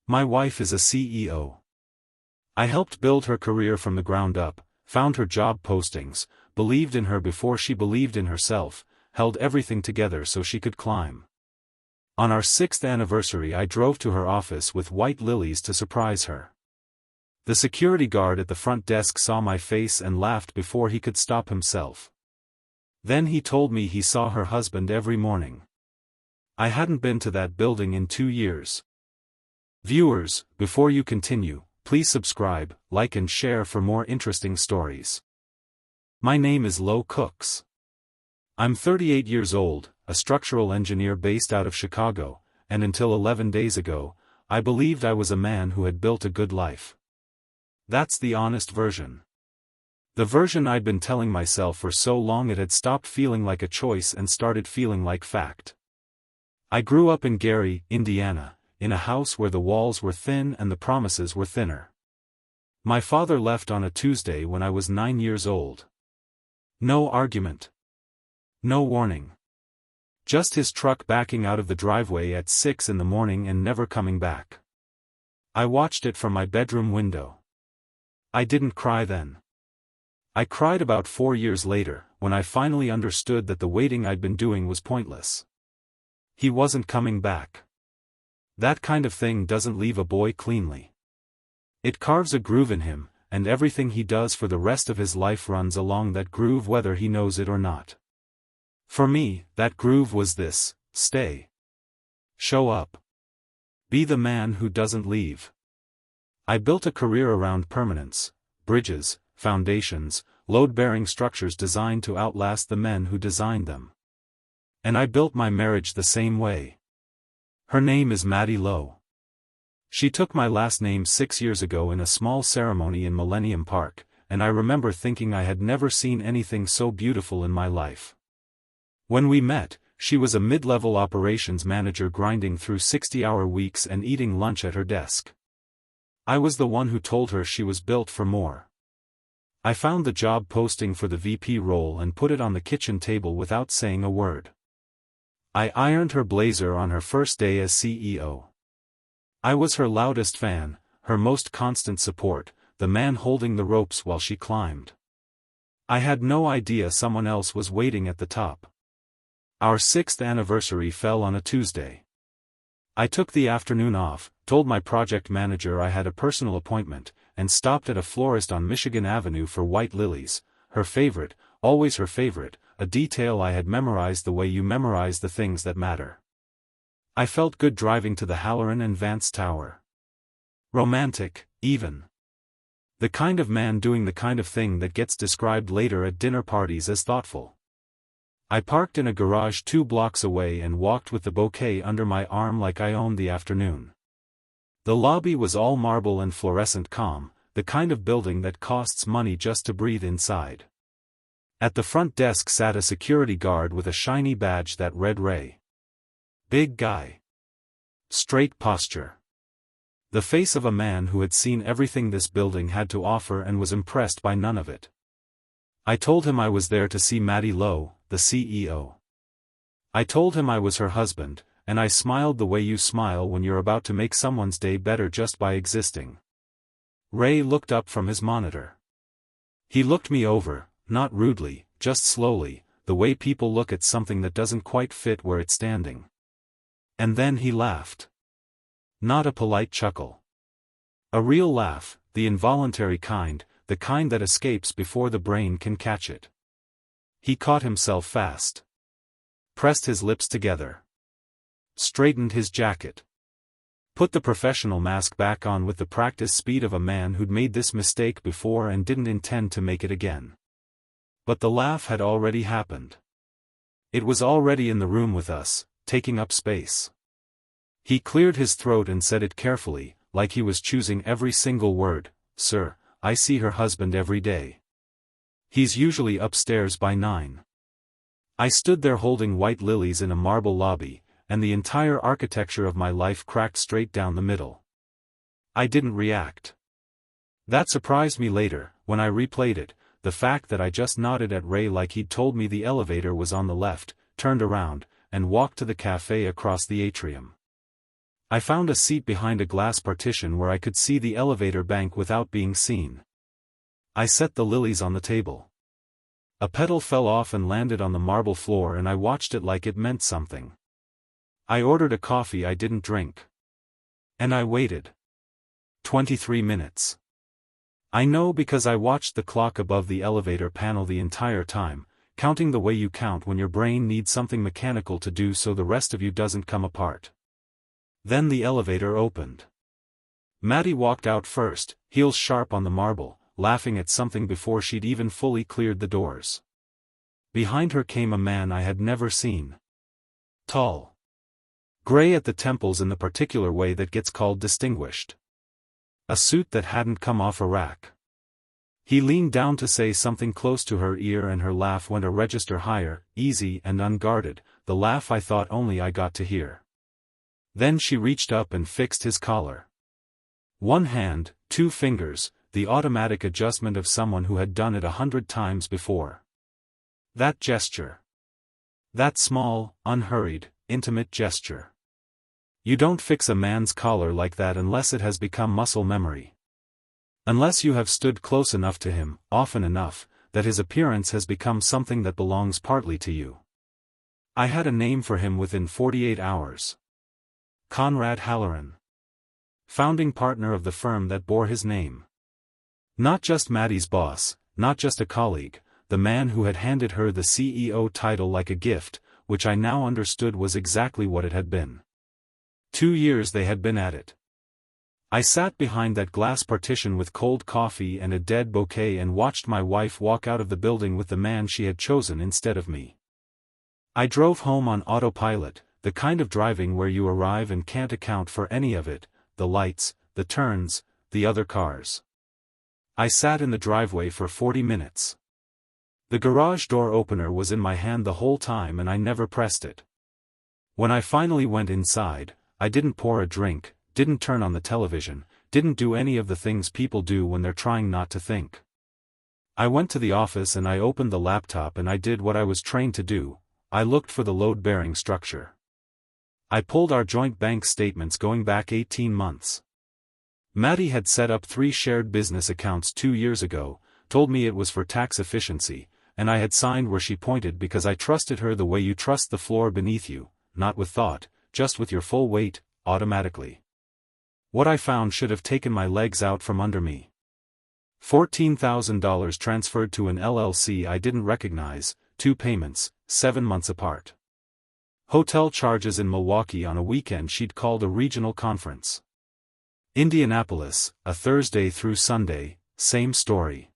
My wife is a CEO. I helped build her career from the ground up, found her job postings, believed in her before she believed in herself, held everything together so she could climb. On our 6th anniversary I drove to her office with white lilies to surprise her. The security guard at the front desk saw my face and laughed before he could stop himself. Then he told me he saw her husband every morning. I hadn't been to that building in 2 years. Viewers, before you continue, please subscribe, like and share for more interesting stories. My name is Lo Cooks. I'm 38 years old, a structural engineer based out of Chicago, and until 11 days ago, I believed I was a man who had built a good life. That's the honest version. The version I'd been telling myself for so long it had stopped feeling like a choice and started feeling like fact. I grew up in Gary, Indiana, in a house where the walls were thin and the promises were thinner. My father left on a Tuesday when I was 9 years old. No argument. No warning. Just his truck backing out of the driveway at 6 in the morning and never coming back. I watched it from my bedroom window. I didn't cry then. I cried about 4 years later, when I finally understood that the waiting I'd been doing was pointless. He wasn't coming back. That kind of thing doesn't leave a boy cleanly. It carves a groove in him, and everything he does for the rest of his life runs along that groove whether he knows it or not. For me, that groove was this: stay. Show up. Be the man who doesn't leave. I built a career around permanence, bridges, foundations, load-bearing structures designed to outlast the men who designed them. And I built my marriage the same way. Her name is Maddie Lo. She took my last name 6 years ago in a small ceremony in Millennium Park, and I remember thinking I had never seen anything so beautiful in my life. When we met, she was a mid-level operations manager grinding through 60-hour weeks and eating lunch at her desk. I was the one who told her she was built for more. I found the job posting for the VP role and put it on the kitchen table without saying a word. I ironed her blazer on her first day as CEO. I was her loudest fan, her most constant support, the man holding the ropes while she climbed. I had no idea someone else was waiting at the top. Our 6th anniversary fell on a Tuesday. I took the afternoon off, told my project manager I had a personal appointment, and stopped at a florist on Michigan Avenue for white lilies, her favorite, always her favorite, a detail I had memorized the way you memorize the things that matter. I felt good driving to the Halloran and Vance Tower. Romantic, even. The kind of man doing the kind of thing that gets described later at dinner parties as thoughtful. I parked in a garage 2 blocks away and walked with the bouquet under my arm like I owned the afternoon. The lobby was all marble and fluorescent calm, the kind of building that costs money just to breathe inside. At the front desk sat a security guard with a shiny badge that read Ray. Big guy. Straight posture. The face of a man who had seen everything this building had to offer and was impressed by none of it. I told him I was there to see Maddie Lo, the CEO. I told him I was her husband, and I smiled the way you smile when you're about to make someone's day better just by existing. Ray looked up from his monitor. He looked me over, not rudely, just slowly, the way people look at something that doesn't quite fit where it's standing. And then he laughed. Not a polite chuckle. A real laugh, the involuntary kind, the kind that escapes before the brain can catch it. He caught himself fast. Pressed his lips together. Straightened his jacket. Put the professional mask back on with the practiced speed of a man who'd made this mistake before and didn't intend to make it again. But the laugh had already happened. It was already in the room with us, taking up space. He cleared his throat and said it carefully, like he was choosing every single word. Sir, I see her husband every day. He's usually upstairs by 9. I stood there holding white lilies in a marble lobby, and the entire architecture of my life cracked straight down the middle. I didn't react. That surprised me later, when I replayed it, the fact that I just nodded at Ray like he'd told me the elevator was on the left, turned around, and walked to the cafe across the atrium. I found a seat behind a glass partition where I could see the elevator bank without being seen. I set the lilies on the table. A petal fell off and landed on the marble floor and I watched it like it meant something. I ordered a coffee I didn't drink. And I waited. 23 minutes. I know because I watched the clock above the elevator panel the entire time, counting the way you count when your brain needs something mechanical to do so the rest of you doesn't come apart. Then the elevator opened. Maddie walked out first, heels sharp on the marble, laughing at something before she'd even fully cleared the doors. Behind her came a man I had never seen. Tall. Gray at the temples in the particular way that gets called distinguished. A suit that hadn't come off a rack. He leaned down to say something close to her ear and her laugh went a register higher, easy and unguarded, the laugh I thought only I got to hear. Then she reached up and fixed his collar. One hand, 2 fingers, the automatic adjustment of someone who had done it 100 times before. That gesture. That small, unhurried, intimate gesture. You don't fix a man's collar like that unless it has become muscle memory. Unless you have stood close enough to him, often enough, that his appearance has become something that belongs partly to you. I had a name for him within 48 hours. Conrad Halloran. Founding partner of the firm that bore his name. Not just Maddie's boss, not just a colleague, the man who had handed her the CEO title like a gift, which I now understood was exactly what it had been. 2 years they had been at it. I sat behind that glass partition with cold coffee and a dead bouquet and watched my wife walk out of the building with the man she had chosen instead of me. I drove home on autopilot, the kind of driving where you arrive and can't account for any of it, the lights, the turns, the other cars. I sat in the driveway for 40 minutes. The garage door opener was in my hand the whole time and I never pressed it. When I finally went inside, I didn't pour a drink, didn't turn on the television, didn't do any of the things people do when they're trying not to think. I went to the office and I opened the laptop and I did what I was trained to do, I looked for the load-bearing structure. I pulled our joint bank statements going back 18 months. Maddie had set up 3 shared business accounts 2 years ago, told me it was for tax efficiency, and I had signed where she pointed because I trusted her the way you trust the floor beneath you, not with thought, just with your full weight, automatically. What I found should have taken my legs out from under me. $14,000 transferred to an LLC I didn't recognize, 2 payments, 7 months apart. Hotel charges in Milwaukee on a weekend she'd called a regional conference. Indianapolis, a Thursday through Sunday, same story.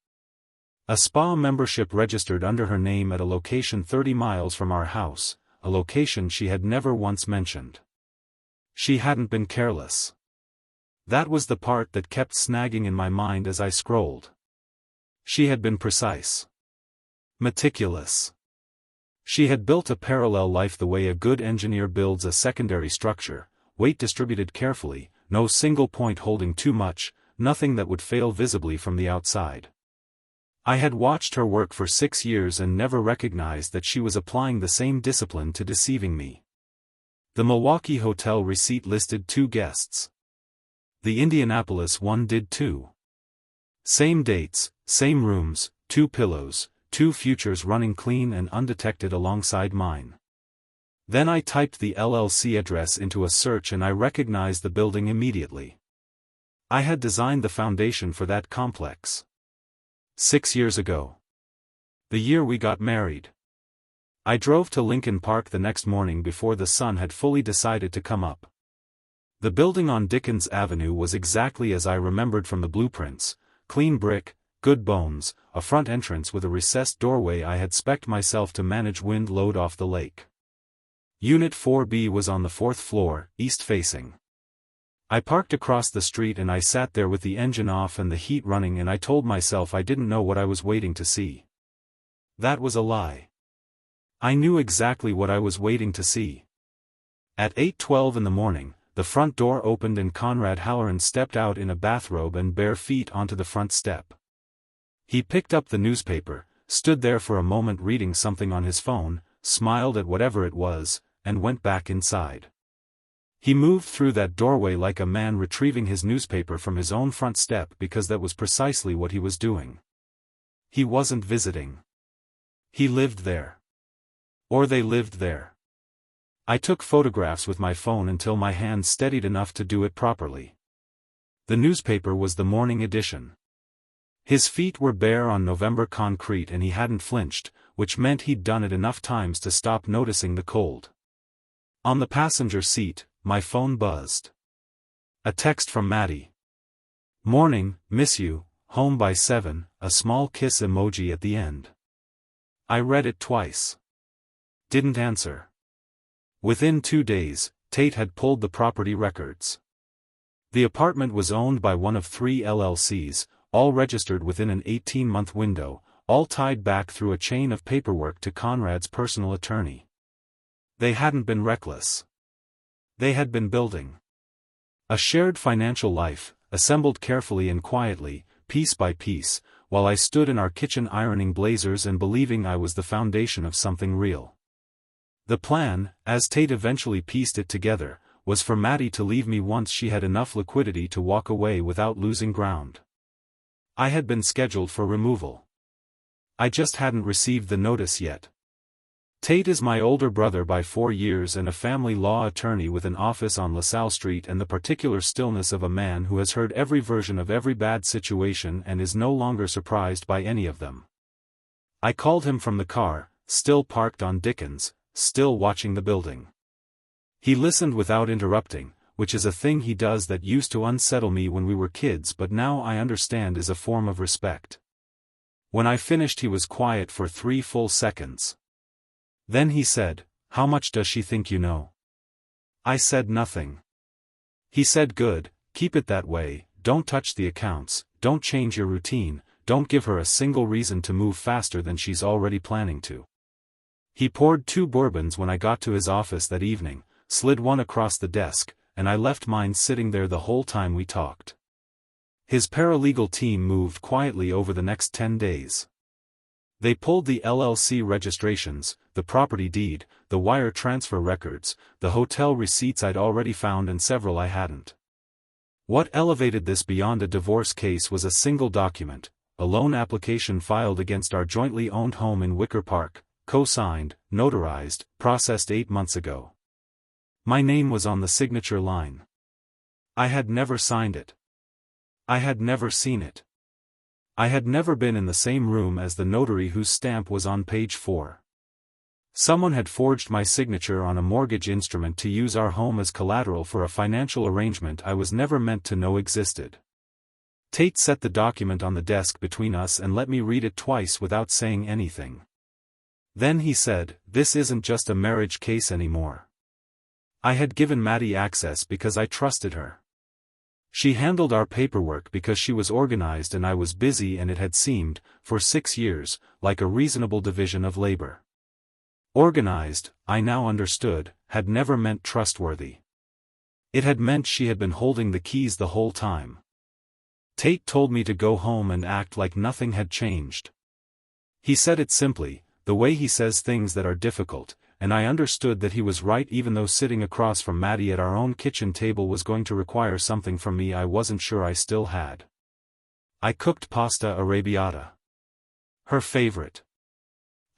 A spa membership registered under her name at a location 30 miles from our house, a location she had never once mentioned. She hadn't been careless. That was the part that kept snagging in my mind as I scrolled. She had been precise. Meticulous. She had built a parallel life the way a good engineer builds a secondary structure, weight distributed carefully, no single point holding too much, nothing that would fail visibly from the outside. I had watched her work for 6 years and never recognized that she was applying the same discipline to deceiving me. The Milwaukee hotel receipt listed 2 guests. The Indianapolis one did too. Same dates, same rooms, 2 pillows, 2 futures running clean and undetected alongside mine. Then I typed the LLC address into a search and I recognized the building immediately. I had designed the foundation for that complex. 6 years ago. The year we got married. I drove to Lincoln Park the next morning before the sun had fully decided to come up. The building on Dickens Avenue was exactly as I remembered from the blueprints, clean brick, good bones, a front entrance with a recessed doorway I had spec'd myself to manage wind load off the lake. Unit 4B was on the 4th floor, east-facing. I parked across the street and I sat there with the engine off and the heat running and I told myself I didn't know what I was waiting to see. That was a lie. I knew exactly what I was waiting to see. At 8:12 in the morning, the front door opened and Conrad Halloran stepped out in a bathrobe and bare feet onto the front step. He picked up the newspaper, stood there for a moment reading something on his phone, smiled at whatever it was, and went back inside. He moved through that doorway like a man retrieving his newspaper from his own front step because that was precisely what he was doing. He wasn't visiting. He lived there. Or they lived there. I took photographs with my phone until my hand steadied enough to do it properly. The newspaper was the morning edition. His feet were bare on November concrete and he hadn't flinched, which meant he'd done it enough times to stop noticing the cold. On the passenger seat, my phone buzzed. A text from Maddie. "Morning, miss you, home by 7, a small kiss emoji at the end." I read it twice. Didn't answer. Within 2 days, Tate had pulled the property records. The apartment was owned by one of 3 LLCs, all registered within an 18-month window, all tied back through a chain of paperwork to Conrad's personal attorney. They hadn't been reckless. They had been building a shared financial life, assembled carefully and quietly, piece by piece, while I stood in our kitchen ironing blazers and believing I was the foundation of something real. The plan, as Tate eventually pieced it together, was for Maddie to leave me once she had enough liquidity to walk away without losing ground. I had been scheduled for removal. I just hadn't received the notice yet. Tate is my older brother by 4 years and a family law attorney with an office on LaSalle Street and the particular stillness of a man who has heard every version of every bad situation and is no longer surprised by any of them. I called him from the car, still parked on Dickens, still watching the building. He listened without interrupting, which is a thing he does that used to unsettle me when we were kids but now I understand is a form of respect. When I finished he was quiet for 3 full seconds. Then he said, "How much does she think you know?" I said nothing. He said, "Good, keep it that way, don't touch the accounts, don't change your routine, don't give her a single reason to move faster than she's already planning to." He poured 2 bourbons when I got to his office that evening, slid one across the desk, and I left mine sitting there the whole time we talked. His paralegal team moved quietly over the next 10 days. They pulled the LLC registrations, the property deed, the wire transfer records, the hotel receipts I'd already found and several I hadn't. What elevated this beyond a divorce case was a single document, a loan application filed against our jointly owned home in Wicker Park, co-signed, notarized, processed 8 months ago. My name was on the signature line. I had never signed it. I had never seen it. I had never been in the same room as the notary whose stamp was on page 4. Someone had forged my signature on a mortgage instrument to use our home as collateral for a financial arrangement I was never meant to know existed. Tate set the document on the desk between us and let me read it twice without saying anything. Then he said, "This isn't just a marriage case anymore." I had given Maddie access because I trusted her. She handled our paperwork because she was organized and I was busy, and it had seemed, for 6 years, like a reasonable division of labor. Organized, I now understood, had never meant trustworthy. It had meant she had been holding the keys the whole time. Tate told me to go home and act like nothing had changed. He said it simply, the way he says things that are difficult, and I understood that he was right, even though sitting across from Maddie at our own kitchen table was going to require something from me I wasn't sure I still had. I cooked pasta arrabbiata. Her favorite.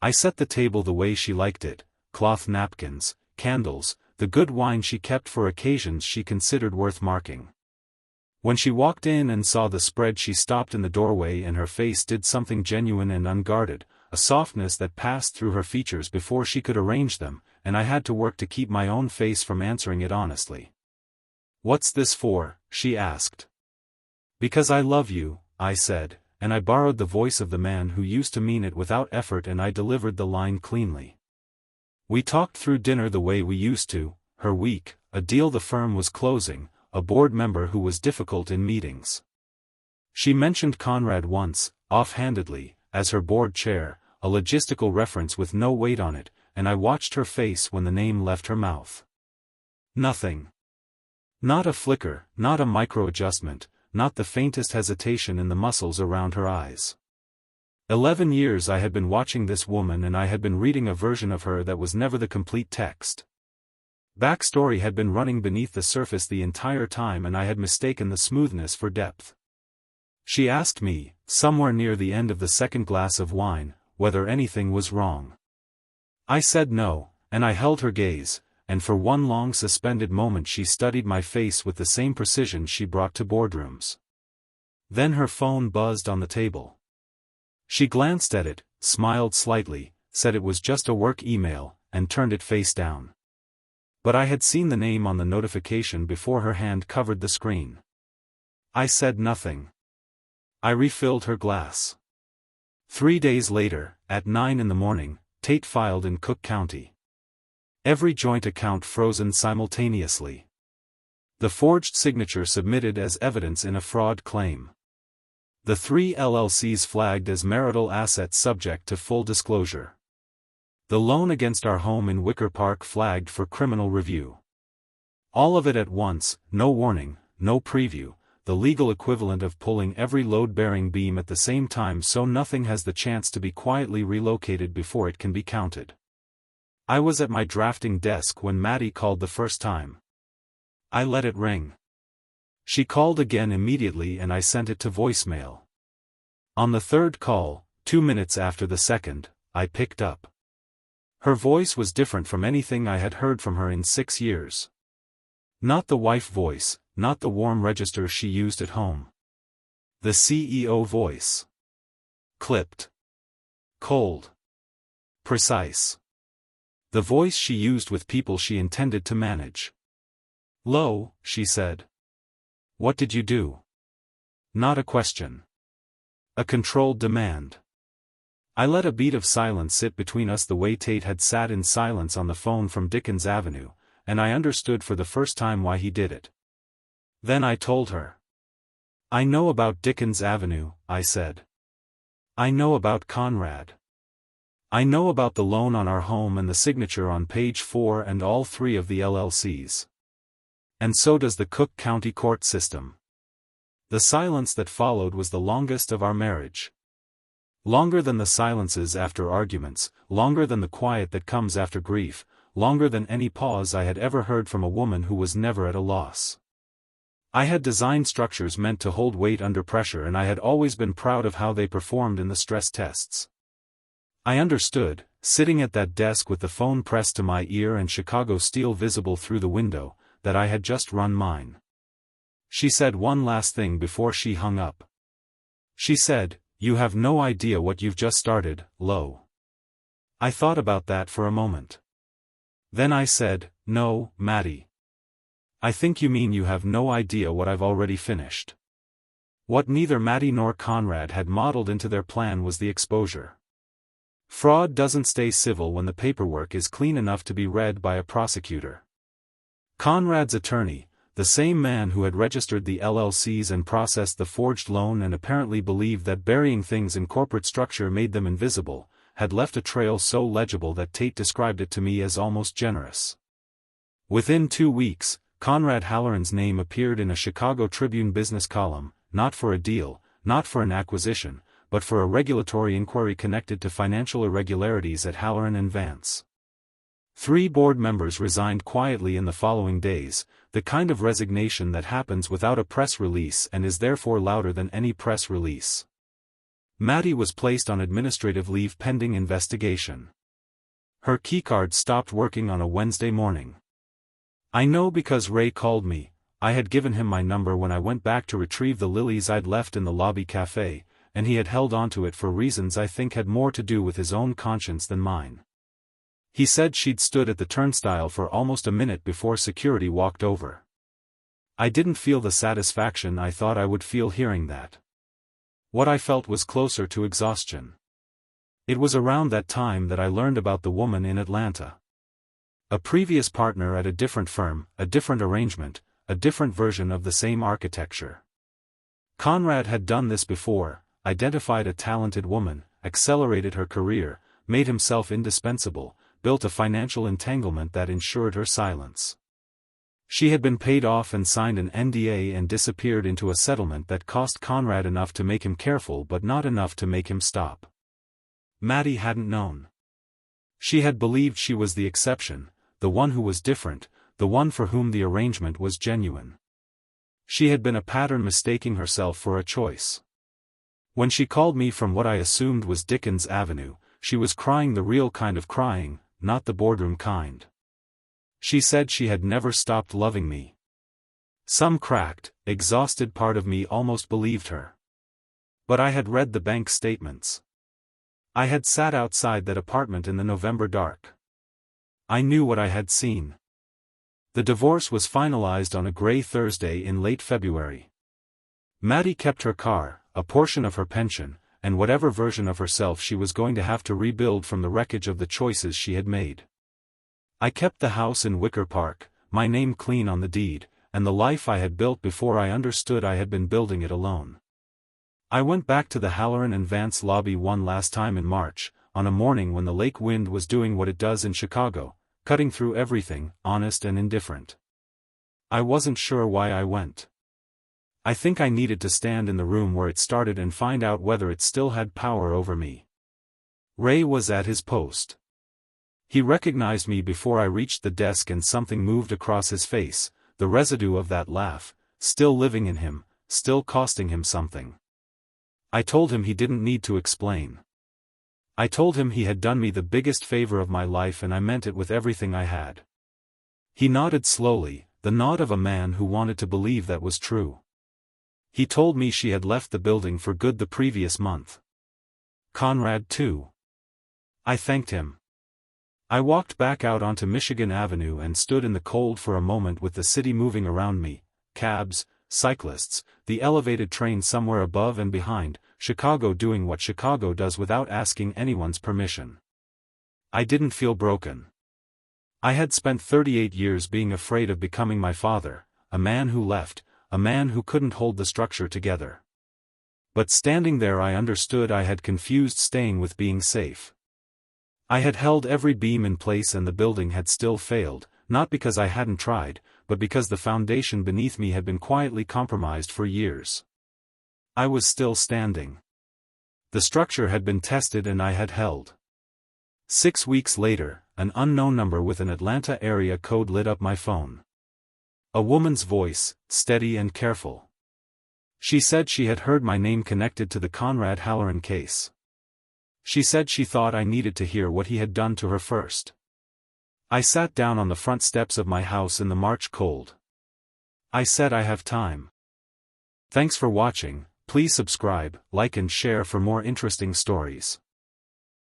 I set the table the way she liked it, cloth napkins, candles, the good wine she kept for occasions she considered worth marking. When she walked in and saw the spread, she stopped in the doorway and her face did something genuine and unguarded, a softness that passed through her features before she could arrange them, and I had to work to keep my own face from answering it honestly. "What's this for?" she asked. "Because I love you," I said, and I borrowed the voice of the man who used to mean it without effort, and I delivered the line cleanly. We talked through dinner the way we used to, her week, a deal the firm was closing, a board member who was difficult in meetings. She mentioned Conrad once, offhandedly, as her board chair, a logistical reference with no weight on it, and I watched her face when the name left her mouth. Nothing. Not a flicker, not a micro-adjustment, not the faintest hesitation in the muscles around her eyes. 11 years I had been watching this woman, and I had been reading a version of her that was never the complete text. Backstory had been running beneath the surface the entire time, and I had mistaken the smoothness for depth. She asked me, somewhere near the end of the second glass of wine, whether anything was wrong. I said no, and I held her gaze, and for one long suspended moment she studied my face with the same precision she brought to boardrooms. Then her phone buzzed on the table. She glanced at it, smiled slightly, said it was just a work email, and turned it face down. But I had seen the name on the notification before her hand covered the screen. I said nothing. I refilled her glass. 3 days later, at 9 in the morning, Tate filed in Cook County. Every joint account frozen simultaneously. The forged signature submitted as evidence in a fraud claim. The 3 LLCs flagged as marital assets subject to full disclosure. The loan against our home in Wicker Park flagged for criminal review. All of it at once, no warning, no preview, the legal equivalent of pulling every load-bearing beam at the same time so nothing has the chance to be quietly relocated before it can be counted. I was at my drafting desk when Maddie called the first time. I let it ring. She called again immediately and I sent it to voicemail. On the third call, 2 minutes after the second, I picked up. Her voice was different from anything I had heard from her in 6 years. Not the wife voice, not the warm register she used at home. The CEO voice. Clipped. Cold. Precise. The voice she used with people she intended to manage. "Lo," she said. "What did you do?" Not a question. A controlled demand. I let a beat of silence sit between us the way Tate had sat in silence on the phone from Dickens Avenue, and I understood for the first time why he did it. Then I told her. "I know about Dickens Avenue," I said. "I know about Conrad. I know about the loan on our home and the signature on page 4 and all 3 of the LLCs. And so does the Cook County court system." The silence that followed was the longest of our marriage. Longer than the silences after arguments, longer than the quiet that comes after grief, longer than any pause I had ever heard from a woman who was never at a loss. I had designed structures meant to hold weight under pressure, and I had always been proud of how they performed in the stress tests. I understood, sitting at that desk with the phone pressed to my ear and Chicago steel visible through the window, that I had just run mine. She said one last thing before she hung up. She said, "You have no idea what you've just started, Lo." I thought about that for a moment. Then I said, "No, Maddie. I think you mean you have no idea what I've already finished." What neither Maddie nor Conrad had modeled into their plan was the exposure. Fraud doesn't stay civil when the paperwork is clean enough to be read by a prosecutor. Conrad's attorney, the same man who had registered the LLCs and processed the forged loan and apparently believed that burying things in corporate structure made them invisible, had left a trail so legible that Tate described it to me as almost generous. Within 2 weeks, Conrad Halloran's name appeared in a Chicago Tribune business column, not for a deal, not for an acquisition, but for a regulatory inquiry connected to financial irregularities at Halloran and Vance. 3 board members resigned quietly in the following days, the kind of resignation that happens without a press release and is therefore louder than any press release. Maddie was placed on administrative leave pending investigation. Her keycard stopped working on a Wednesday morning. I know because Ray called me. I had given him my number when I went back to retrieve the lilies I'd left in the lobby cafe, and he had held onto it for reasons I think had more to do with his own conscience than mine. He said she'd stood at the turnstile for almost a minute before security walked over. I didn't feel the satisfaction I thought I would feel hearing that. What I felt was closer to exhaustion. It was around that time that I learned about the woman in Atlanta. A previous partner at a different firm, a different arrangement, a different version of the same architecture. Conrad had done this before, identified a talented woman, accelerated her career, made himself indispensable, built a financial entanglement that ensured her silence. She had been paid off and signed an NDA and disappeared into a settlement that cost Conrad enough to make him careful but not enough to make him stop. Maddie hadn't known. She had believed she was the exception, the one who was different, the one for whom the arrangement was genuine. She had been a pattern mistaking herself for a choice. When she called me from what I assumed was Dickens Avenue, she was crying the real kind of crying, not the boardroom kind. She said she had never stopped loving me. Some cracked, exhausted part of me almost believed her. But I had read the bank statements. I had sat outside that apartment in the November dark. I knew what I had seen. The divorce was finalized on a gray Thursday in late February. Maddie kept her car, a portion of her pension, and whatever version of herself she was going to have to rebuild from the wreckage of the choices she had made. I kept the house in Wicker Park, my name clean on the deed, and the life I had built before I understood I had been building it alone. I went back to the Halloran and Vance lobby one last time in March, on a morning when the lake wind was doing what it does in Chicago, cutting through everything, honest and indifferent. I wasn't sure why I went. I think I needed to stand in the room where it started and find out whether it still had power over me. Ray was at his post. He recognized me before I reached the desk and something moved across his face, the residue of that laugh, still living in him, still costing him something. I told him he didn't need to explain. I told him he had done me the biggest favor of my life and I meant it with everything I had. He nodded slowly, the nod of a man who wanted to believe that was true. He told me she had left the building for good the previous month. Conrad too. I thanked him. I walked back out onto Michigan Avenue and stood in the cold for a moment with the city moving around me, cabs, cyclists, the elevated train somewhere above and behind, Chicago doing what Chicago does without asking anyone's permission. I didn't feel broken. I had spent 38 years being afraid of becoming my father, a man who left, a man who couldn't hold the structure together. But standing there I understood I had confused staying with being safe. I had held every beam in place and the building had still failed, not because I hadn't tried, but because the foundation beneath me had been quietly compromised for years. I was still standing. The structure had been tested and I had held. 6 weeks later, an unknown number with an Atlanta area code lit up my phone. A woman's voice, steady and careful. She said she had heard my name connected to the Conrad Halloran case. She said she thought I needed to hear what he had done to her first. I sat down on the front steps of my house in the March cold. I said I have time. Thanks for watching, please subscribe, like and share for more interesting stories.